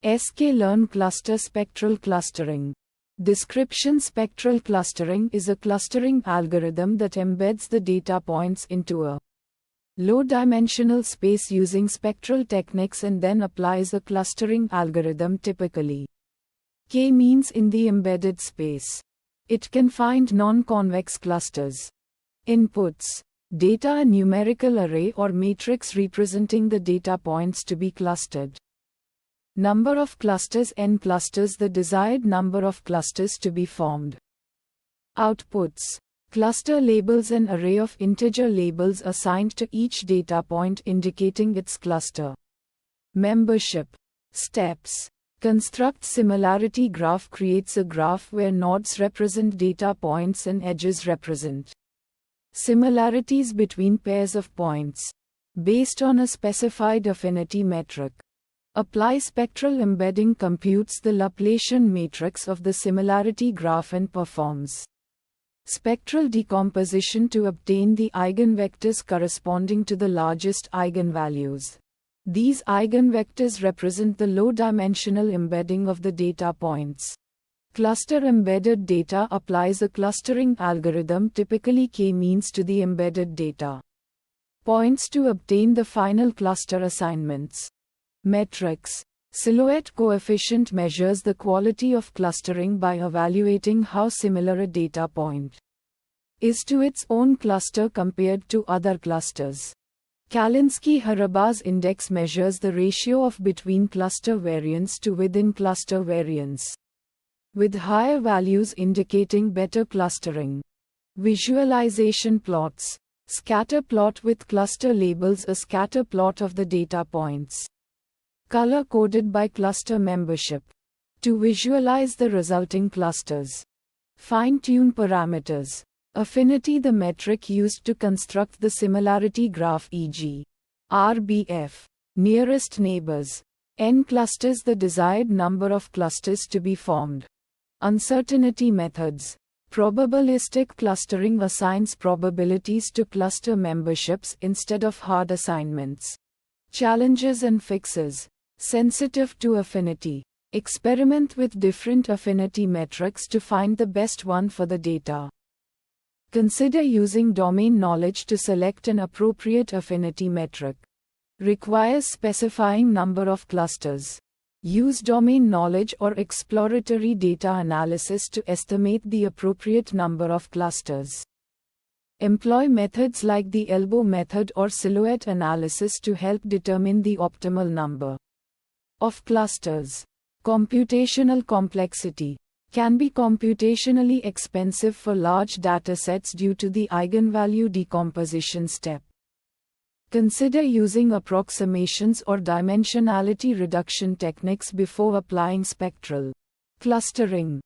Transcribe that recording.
sklearn cluster spectral clustering. Description: spectral clustering is a clustering algorithm that embeds the data points into a low-dimensional space using spectral techniques and then applies a clustering algorithm, typically k-means, in the embedded space. It can find non-convex clusters. Inputs: data, a numerical array or matrix representing the data points to be clustered. Number of clusters: n clusters, the desired number of clusters to be formed. Outputs: cluster labels, an array of integer labels assigned to each data point indicating its cluster. Membership. Steps: construct similarity graph, creates a graph where nodes represent data points and edges represent similarities between pairs of points, based on a specified affinity metric. Apply spectral embedding, computes the Laplacian matrix of the similarity graph and performs spectral decomposition to obtain the eigenvectors corresponding to the largest eigenvalues. These eigenvectors represent the low-dimensional embedding of the data points. Cluster embedded data applies a clustering algorithm, typically k-means, to the embedded data points to obtain the final cluster assignments. Metrics. Silhouette coefficient measures the quality of clustering by evaluating how similar a data point is to its own cluster compared to other clusters. Kalinski-Haraba's index measures the ratio of between cluster variance to within cluster variance, with higher values indicating better clustering. Visualization plots. Scatter plot with cluster labels, a scatter plot of the data points, color-coded by cluster membership, to visualize the resulting clusters. Fine-tune parameters. Affinity, the metric used to construct the similarity graph, e.g., RBF. Nearest neighbors. N clusters, the desired number of clusters to be formed. Uncertainty methods. Probabilistic clustering assigns probabilities to cluster memberships instead of hard assignments. Challenges and fixes. Sensitive to affinity. Experiment with different affinity metrics to find the best one for the data. Consider using domain knowledge to select an appropriate affinity metric. Requires specifying number of clusters. Use domain knowledge or exploratory data analysis to estimate the appropriate number of clusters. Employ methods like the elbow method or silhouette analysis to help determine the optimal number of clusters. Computational complexity. Can be computationally expensive for large datasets due to the eigenvalue decomposition step. Consider using approximations or dimensionality reduction techniques before applying spectral clustering.